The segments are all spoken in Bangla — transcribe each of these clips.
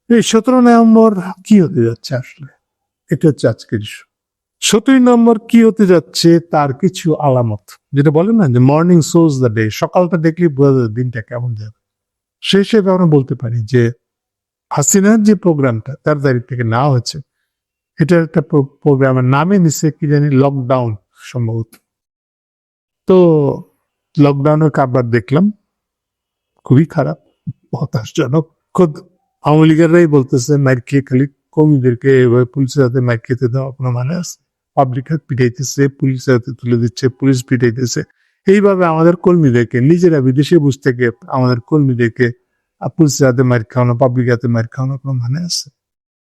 এই 17 নভেম্বর কি হতে যাচ্ছে আসলে, এটা হচ্ছে আজকের ইস্যু। 17 নভেম্বর কি হতে যাচ্ছে তার কিছু আলামত, যেটা বলে না যে মর্নিং শোজ দ্য ডে, সকালটা দেখলেই বোঝা যায় দিনটা কেমন যাবে। সেই হিসেবে আমরা বলতে পারি যে হাসিনার যে প্রোগ্রামটা তার তারিখ থেকে নেওয়া হয়েছে, এটা একটা প্রোগ্রামের নামে নিচ্ছে কি জানি লকডাউন সম্ভবত। তো লকডাউনের কারবার দেখলাম, খুবই খারাপ, হতাশজনক। খোদ আওয়ামী লীগেরাই বলতেছে মাইর খেয়ে খালি কর্মীদেরকে এভাবে পুলিশের হাতে মাইর খেতে দেওয়া কোনো মানে আছে? পাবলিক হাত পিটাইতেছে, পুলিশের হাতে তুলে দিচ্ছে, পুলিশ পিটাইতেছে। এইভাবে আমাদের কর্মীদেরকে নিজেরা বিদেশে বসে থেকে আমাদের কর্মীদেরকে পুলিশের হাতে মাইর খাওয়ানো, পাবলিক হাতে মাইর খাওয়ানো কোনো মানে আছে?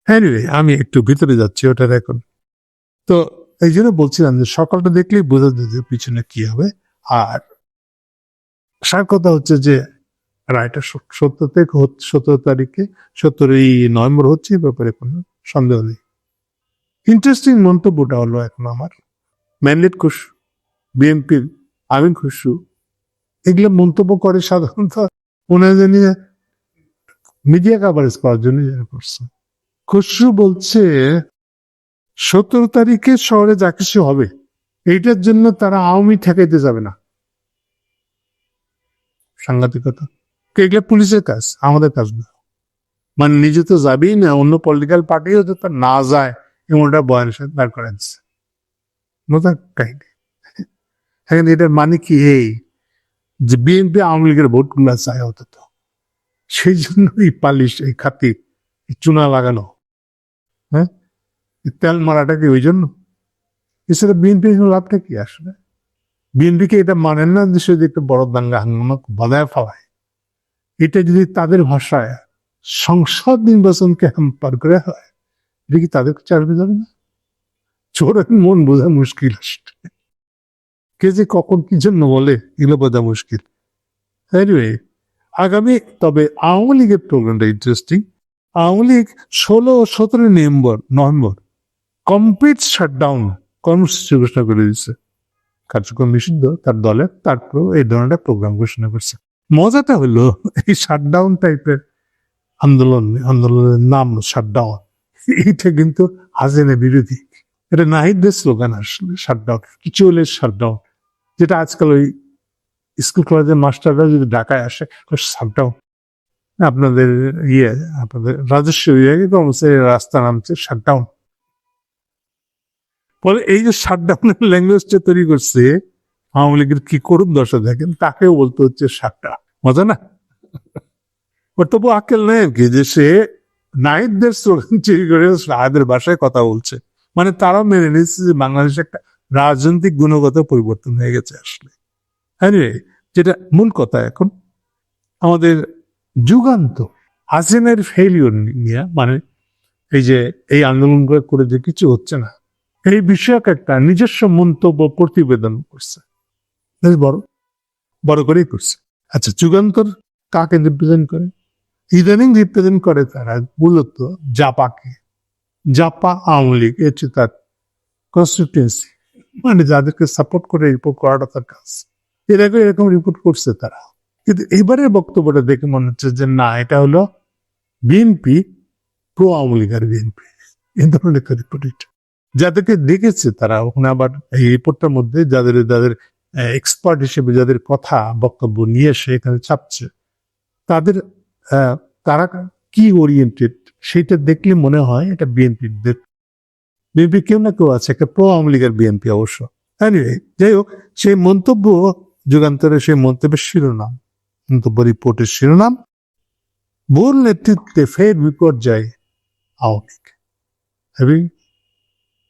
এনিওয়ে, আমি একটু ভিতরে যাচ্ছি ওটার এখন। তো এই জন্য বলছিলাম যে সকালটা দেখলেই বোঝা যায় যে পিছনে কি হবে। আর সার কথা হচ্ছে যে রায়টা 17 তারিখে 17 নভেম্বর হচ্ছে, এই ব্যাপারে কোনো সন্দেহ নেই। ইন্টারেস্টিং মন্তব্যটা হলো এখন আমার ম্যান্ডেট খুশু, বিএনপির আমিন খুশু, এগুলো মন্তব্য করে সাধারণত ওনাদের নিয়ে মিডিয়া কাভারেজ করার জন্য করছে। খুশু বলছে 17 তারিখে শহরে যা কিছু হবে এইটার জন্য তারা আওয়ামী ঠেকাইতে যাবে না। সাংঘাতিকতা। এগুলো পুলিশের কাজ, আমাদের কাজ না। মানে নিজে তো যাবেই না, অন্য পলিটিক্যাল পার্টিও তো তার না যায় এমনটা বয়ানের সাথে দাঁড় করে দিচ্ছে। নতুন কাহিনী। এখন এটার মানে কি এই যে বিএনপি আওয়ামী লীগের ভোটগুলো চায় অন্তত, সেই জন্য এই পালিশ, এই খাতির, এই চুনা লাগানো, হ্যাঁ, তেল মারাটা কি ওই জন্য? এছাড়া বিএনপি লাভটা কি আসলে? বিএনপিকে এটা মানেন না যে সে একটা বড় দাঙ্গা হাঙ্গামা বাধায় ফেলায়। এটা যদি তাদের ভাষায় সংসদ নির্বাচনকে হ্যাম্পার করে হয়, এটা কি তাদের চালবে যাবে না? চোরের মন বোঝা মুশকিল আসলে। কে যে কখন কি জন্য বলে এগুলো বোঝা মুশকিল। এনিওয়ে, আগামী তবে আওয়ামী লীগের প্রোগ্রামটা ইন্টারেস্টিং। আওয়ামী লীগ 16 ও 17 নভেম্বর কমপ্লিট শাটডাউন কর্মসূচি ঘোষণা করে দিচ্ছে। কার্যক্রম নিষিদ্ধ তার দলের, তারপর এই ধরনের প্রোগ্রাম ঘোষণা করছে। মজাটা হলো এই শাটডাউন টাইপের আন্দোলনের নাম শাটডাউন, এইটা কিন্তু হাসিনা বিরোধী। এটা নাহিদদের স্লোগান আসলে, শাটডাউন, কিছু হলে শাটডাউন। যেটা আজকাল ওই স্কুল কলেজের মাস্টাররা যদি ঢাকায় আসে, শাটডাউন, আপনাদের আপনাদের রাজস্ব বিভাগে কর্মচারী রাস্তা নামছে, শাটডাউন। ফলে এই যে শাটডাউনের ল্যাঙ্গুয়েজটা তৈরি করছে আওয়ামী লীগের কি করুন দশা দেখেন, তাকেও বলতে হচ্ছে শাটডাউন। মজা না? তবু আকেল নেই আর কি, যে সে নাহিদদের স্লোগান তৈরি করে শাহেদের ভাষায় কথা বলছে। মানে তারাও মেনে নিচ্ছে যে বাংলাদেশে একটা রাজনৈতিক গুণগত পরিবর্তন হয়ে গেছে আসলে। এনিওয়ে, যেটা মূল কথা এখন আমাদের যুগান্ত হাসিনার ফেলিওর নিয়ে, মানে এই যে এই আন্দোলন করে যে কিছু হচ্ছে না, এই বিষয়ক একটা নিজস্ব মন্তব্য প্রতিবেদন করছে, বেশ বড় করেই করছে। আচ্ছা, যুগান্তর কাকে রিপ্রেজেন্ট করে? ইদানিং রিপ্রেজেন্ট করে তারা মূলত জাপাকে। জাপা আওয়ামী লীগ, এর হচ্ছে তার কনস্টিটিউয়েন্সি, মানে যাদেরকে সাপোর্ট করে রিপোর্ট করাটা তার কাজ। এর আগে এরকম রিপোর্ট করছে তারা, কিন্তু এবারের বক্তব্যটা দেখে মনে হচ্ছে যে না, এটা হলো বিএনপি প্রো আওয়ামী লীগ আর বিএনপি, এই ধরনের একটা রিপোর্ট। এটা যাদেরকে দেখেছে তারা ওখানে, আবার এই রিপোর্টটার মধ্যে যাদের এক্সপার্ট হিসেবে যাদের কথা বক্তব্য নিয়ে এসে এখানে ছাপছে, তাদের তারা কি ওরিয়েন্টেড সেটা দেখলে মনে হয় এটা বিএনপি কেউ না কেউ আছে, একটা প্রো আওয়ামী লীগের বিএনপি অবশ্য। এনিওয়ে, যাই হোক, সেই মন্তব্য, যুগান্তরের সেই মন্তব্যের শিরোনাম, মন্তব্য রিপোর্টের শিরোনাম, ভুল নেতৃত্বে ফের বিপর্যয় আওয়ামী লীগ। এবং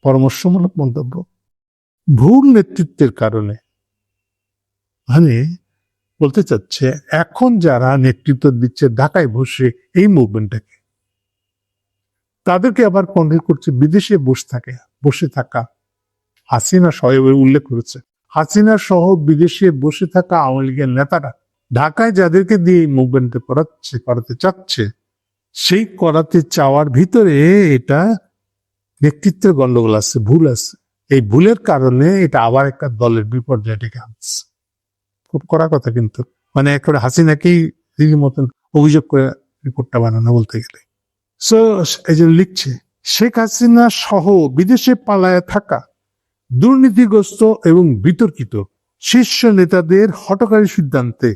পরামর্শমূলক মন্তব্য, ভুল নেতৃত্বের কারণে, মানে বলতে চাচ্ছে এখন যারা নেতৃত্ব দিচ্ছে ঢাকায় বসে এই মুভমেন্টটাকে, তাদেরকে আবার কন্ডেম করছে বিদেশে বসে থাকা হাসিনা সহ, উল্লেখ করেছে হাসিনা সহ বিদেশে বসে থাকা আওয়ামী লীগের নেতারা ঢাকায় যাদেরকে দিয়ে এই মুভমেন্টে করাতে চাচ্ছে, সেই করাতে চাওয়ার ভিতরে এটা নেতৃত্বের গন্ডগোল আছে, ভুল আছে। এই ভুলের কারণে এটা আবার একটা দলের বিপর্যয় ডেকে আনছে। খুব কড়া কথা কিন্তু, মানে একটা হাসিনাকেই মতন অভিযোগ করে রিপোর্টটা বানানো বলতে গেলে। সো এই যে লিখছে, শেখ হাসিনা সহ বিদেশে পালায় থাকা দুর্নীতিগ্রস্ত এবং বিতর্কিত শীর্ষ নেতাদের হঠকারী সিদ্ধান্তে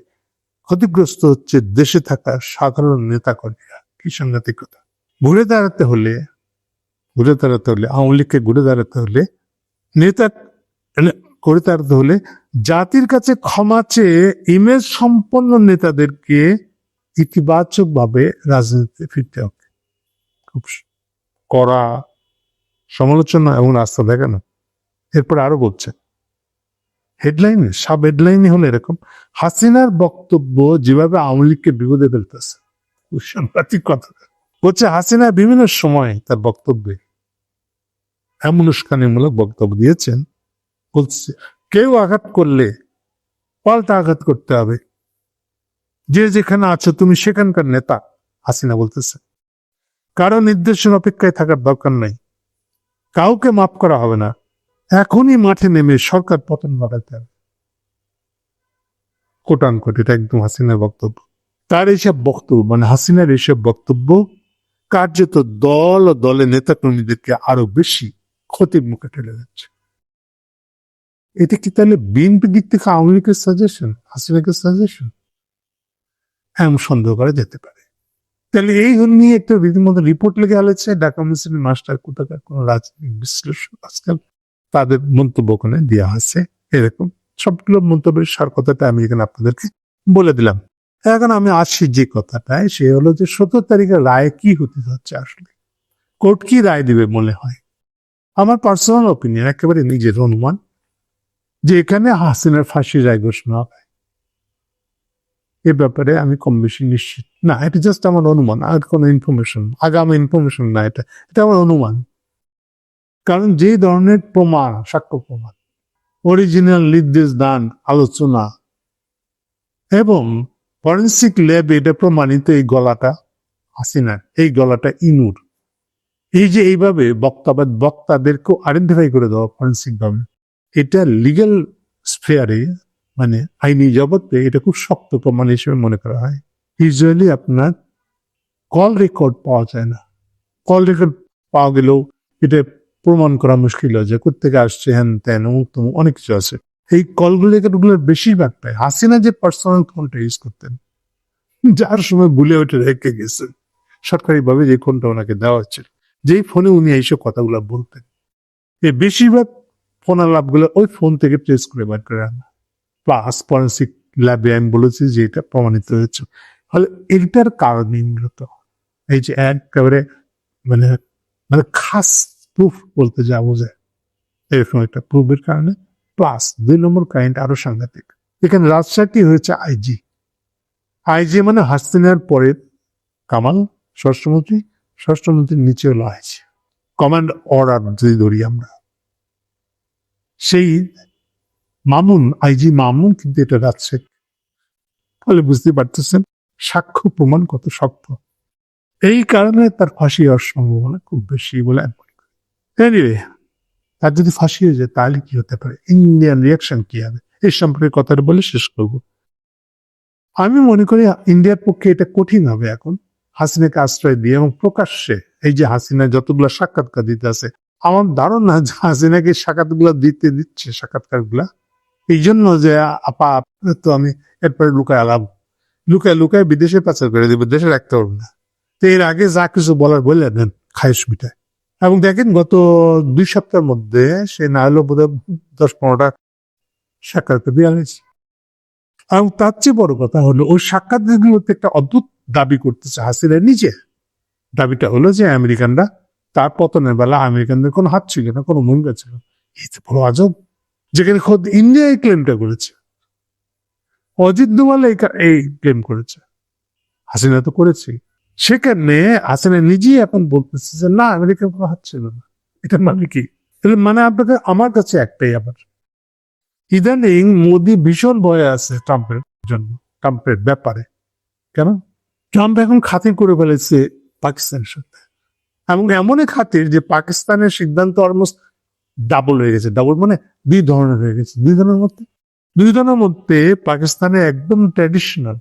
ক্ষতিগ্রস্ত হচ্ছে দেশে থাকা সাধারণ নেতাকর্মীরা। কি সাংঘাতিকতা! ঘুরে দাঁড়াতে হলে আওয়ামী লীগকে ঘুরে দাঁড়াতে হলে নেতা করে দাঁড়াতে হলে জাতির কাছে ক্ষমা চেয়ে ইমেজ সম্পন্ন নেতাদেরকে ইতিবাচক ভাবে রাজনীতিতে ফিরতে হবে। খুব কড়া সমালোচনা এবং রাস্তা দেখানো। এরপর আরো বলছে, হেডলাইনে সাব হেডলাইনে হলো এরকম, হাসিনার বক্তব্য যেভাবে আওয়ামী লীগকে বিপদে ফেলতেছে। সাংঘাতিক কথা বলছে, হাসিনা বিভিন্ন সময় তার বক্তব্যে এমন উস্কানিমূলক বক্তব্য দিয়েছেন, বলছে কেউ আঘাত করলে পাল্টা আঘাত করতে হবে, যে যেখানে আছো তুমি সেখানকার নেতা। হাসিনা বলতেছে কারো নির্দেশের অপেক্ষায় থাকার দরকার নাই, কাউকে মাফ করা হবে না, এখনই মাঠে নেমে সরকার পতন ঘটাতে হবে। কোটান কোট, এটা একদম হাসিনার বক্তব্য। তার এইসব বক্তব্য মানে হাসিনার এইসব বক্তব্য কার্যত দল ও দলের নেতা কর্মীদেরকে আরো বেশি ক্ষতির মুখে ঠেলে যাচ্ছে। এটা কি তাহলে বিএনপি দিক থেকে আওয়ামী লীগের সাজেশন, হাসিনাকে সাজেশন? এমন সন্দেহ করা যেতে পারে। তাহলে এই নিয়ে একটা রীতিমতো রিপোর্ট লেগে আলেছে ঢাকা ইউনিভার্সিটির মাস্টার কোথাকার কোন রাজনৈতিক বিশ্লেষক আজকাল তাদের মন্তব্য ওখানে দেওয়া আছে। এরকম সবগুলো মন্তব্যের সার কথাটা আমি এখানে আপনাদেরকে বলে দিলাম। এখন আমি আসছি যে কথাটায়, সে হলো যে 17 তারিখের রায় কি হতে যাচ্ছে, আসলে কোর্ট কি রায় দিবে মনে হয়। আমার পার্সোনাল ওপিনিয়ন, একেবারে নিজের অনুমান, যে এখানে হাসিনার ফাঁসির রায় ঘোষণা হবে। এ ব্যাপারে আমি কম বেশি নিশ্চিত না, এটা জাস্ট আমার অনুমান, আর কোনো ইনফরমেশন, আগামী ইনফরমেশন না, এটা আমার অনুমান। কারণ যে ধরনের প্রমাণ, সাক্ষ্য প্রমাণ, অরিজিনাল নির্দেশ দান, আলোচনা এবং ফরেন্সিক ল্যাবে এটা প্রমাণিত এই গলাটা হাসিনার, এই গলাটা ইনুর, এই যে এইভাবে বক্তাদেরকেও আইডেন্টিফাই করে দেওয়া ফরেন্সিক ভাবে, এটা লিগ্যাল স্ফেয়ারে মানে আইনি জগতে এটা খুব শক্ত প্রমাণ হিসেবে মনে করা হয়। ইউজুয়ালি আপনার কল রেকর্ড পাওয়া যায় না, কল রেকর্ড পাওয়া গেলেও এটা প্রমাণ করা মুশকিল হয় যে কোথেকে আসছে, হ্যান ত্যান অমুক তমুক অনেক কিছু আছে। এই কলগুলোর বেশিরভাগটাই হাসিনা যে পার্সোনাল ফোনটা ইউজ করতেন, যার সময় ভুলে ওঠে রেখে গেছেন সরকারিভাবে, যে ফোনটা ওনাকে দেওয়া হচ্ছিল, যেই ফোনে উনি এইসব কথাগুলো বলতেন, এই বেশিরভাগ ফোন আলাপগুলো ওই ফোন থেকে ট্রেস করে বার করে আনা, প্লাস ফরেন্সিক ল্যাবে আমি বলেছি যে এটা প্রমাণিত হয়েছে। ফলে এটার কারণে মূলত এই যে একেবারে মানে মানে খাস প্রুফ বলতে যা বোঝায়, এরকম একটা প্রুফের কারণে, প্লাস 2 নম্বর কারেন্ট আরো সাংঘাতিক। এখানে রাজশাহী হয়েছে আইজি মানে হাসিনার পরে কামাল স্বরাষ্ট্রমন্ত্রীর নিচে হলো আইজি, কমান্ড অর্ডার যদি ধরি আমরা, সেই আইজি মামুন কিন্তু এটা রাজশাহী। ফলে বুঝতে পারতেছেন সাক্ষ্য প্রমাণ কত শক্ত। এই কারণে তার ফাঁসি হওয়ার সম্ভাবনা খুব বেশি বলে আমি মনে করি। এনিওয়ে, তার যদি ফাঁসি হয়ে যায় তাহলে কি হতে পারে, ইন্ডিয়ান রিয়াকশন কি হবে, এই সম্পর্কে কথাটা বলে শেষ করব। আমি মনে করি ইন্ডিয়ার পক্ষে এটা কঠিন হবে এখন হাসিনাকে আশ্রয় দিয়ে এবং প্রকাশ্যে এই যে হাসিনা যতগুলা সাক্ষাৎকার দিতে আছে, আমার ধারণা যে হাসিনাকে সাক্ষাৎগুলো দিচ্ছে সাক্ষাৎকারগুলা এই জন্য যে আপা তো আমি এরপরে লুকায় বিদেশে পাচার করে দেবো, দেশে রাখতে পারবো না। তো এর আগে যা কিছু বলার বলে দেন খায়েশ মিটায়। এবং দেখেন গত 2 সপ্তাহের মধ্যে সে না হলেও বোধহয় 10-15টা সাক্ষাৎকার দেওয়া হয়েছে। এবং তার চেয়ে বড় কথা হলো ওই সাক্ষাৎকারগুলোতে একটা অদ্ভুত দাবি করতেছে হাসিনা নিজে। দাবিটা হলো যে আমেরিকানরা তার পতনের বেলা আমেরিকানদের কোনো হাত ছিল না, কোনো ভূমিকা ছিল। এই তো বড় আজব, যেখানে খোদ ইন্ডিয়া এই ক্লেমটা করেছে, অজিত দোভাল এই ক্লেম করেছে, হাসিনা তো করেছে। সেখানে হাসিনা নিজেই এখন বলতেছে যে না, আমেরিকার কোনো হাত ছিল না। এটার মানে কি? মানে আপনাদের আমার কাছে একটাই, আবার ইদানিং মোদি ভীষণ ভয়ে আছে ট্রাম্পের জন্য, ট্রাম্পের ব্যাপারে। কেন? ট্রাম্প এখন খাতির করে ফেলেছে পাকিস্তানের সাথে, এবং এমনই খাতির যে পাকিস্তানের সিদ্ধান্ত অলমোস্ট ডাবল হয়ে গেছে। ডাবল মানে 2 ধরনের হয়ে গেছে। 2 ধরনের মধ্যে পাকিস্তানের একদম ট্র্যাডিশনাল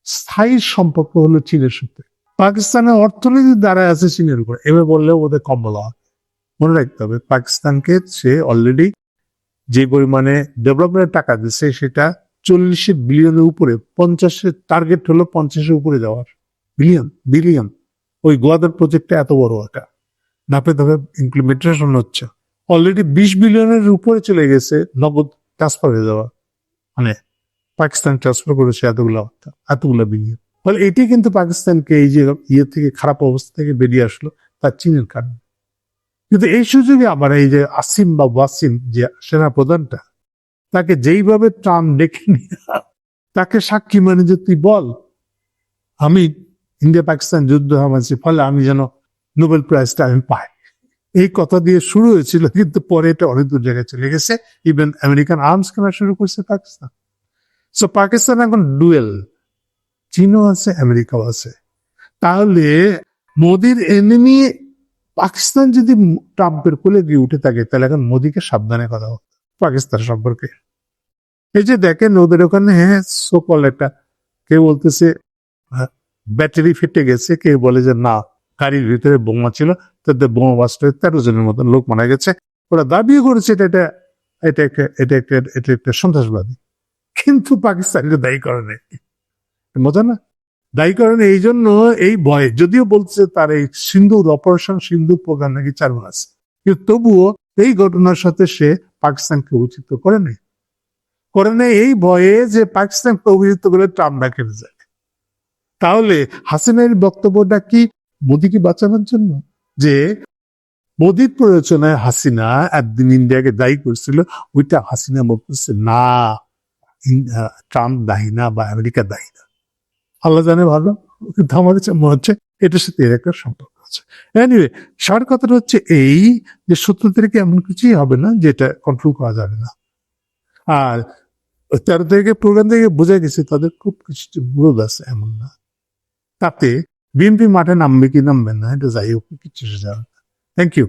স্থায়ী সম্পর্ক হলো চীনের সাথে, পাকিস্তানের অর্থনীতি দ্বারা আছে চীনের উপর, এবার বললেও ওদের কম বলা হয়। মনে রাখতে হবে পাকিস্তানকে সে অলরেডি যে পরিমাণে ডেভেলপমেন্টের টাকা দিচ্ছে সেটা 40 বিলিয়নের উপরে, 50-এর টার্গেট হলো 50-এর উপরে যাওয়ার। বিলিয়ন। ওই গোয়াদার প্রজেক্টটা এত বড় একটা ধাপে ধাপে ইমপ্লিমেন্টেশন হচ্ছে, অলরেডি 20 বিলিয়নের উপরে চলে গেছে নগদ ট্রান্সফার হয়ে যাওয়া, মানে পাকিস্তান ট্রান্সফার করেছে এতগুলো বিলিয়ন। ফলে এটি কিন্তু পাকিস্তানকে এই যে থেকে খারাপ অবস্থা থেকে বেরিয়ে আসলো তার চীনের কারণে। কিন্তু এই সুযোগে আবার এই যে আসিম বা ওয়াসিম যে সেনা প্রধানটা, তাকে যেইভাবে ট্রাম্প ডেকে নিয়ে তাকে সাক্ষী মানে যে তুই বল আমি ইন্ডিয়া পাকিস্তান যুদ্ধ হামাচ্ছি, ফলে আমি যেন নোবেল প্রাইজটা আমি পাই, এই কথা দিয়ে শুরু হয়েছিল। কিন্তু পরে এটা অনেক দূর জায়গায় চলে গেছে, ইভেন আমেরিকান আর্মস কেনা শুরু করছে পাকিস্তান। সো পাকিস্তান এখন ডুয়েল, চীনও আছে আমেরিকাও আছে। তাহলে মোদির এনিমি পাকিস্তান যদি ট্রাম্পের কোলে গিয়ে উঠে থাকে, তাহলে এখন মোদিকে সাবধানে কথা হোক পাকিস্তান সম্পর্কে। এই যে দেখেন ওদের ওখানে সকল একটা, কেউ বলতেছে ব্যাটারি ফেটে গেছে, কেউ বলে যে না গাড়ির ভিতরে বোমা ছিল, তাদের বোমা বাস্ট হয়ে 13 জনের মতন লোক মারা গেছে। ওরা দাবিও করেছে এটা একটা সন্ত্রাসবাদী, কিন্তু পাকিস্তানকে দায়ী করে নেই। মজা না? দায়ী করেন এই জন্য এই ভয়ে, যদিও বলছে তার এই সিন্ধুর অপারেশন সিন্ধু প্রোগ্রাম নাকি চালু আছে, কিন্তু তবুও এই ঘটনার সাথে সে পাকিস্তানকে অভিযুক্ত করে নেই এই ভয়ে যে পাকিস্তানকে অভিযুক্ত করে ট্রাম্প না কেটে যায়। তাহলে হাসিনার বক্তব্যটা কি মোদিকে বাঁচানোর জন্য? যে মোদির প্ররোচনায় হাসিনা একদিন ইন্ডিয়াকে দায়ী করছিল, ওইটা হাসিনা বলতেছে না ট্রাম্প দায়ী না বা আমেরিকা দায়ী না। আল্লাহ জানে ভালো, কিন্তু আমার কাছে মনে হচ্ছে এটার সাথে এর একটা সম্পর্ক আছে। এনিওয়ে, সার কথাটা হচ্ছে এই যে 17 তারিখে এমন কিছুই হবে না যেটা কন্ট্রোল করা যাবে না। আর 13 তারিখে প্রোগ্রাম থেকে বোঝা গেছে তাদের খুব কিছু বিরোধ আছে, এমন না। তাতে বিএনপি মাঠে নামবে কি নামবে না, এটা যাই হোক, কিছু যাবে না। Thank you.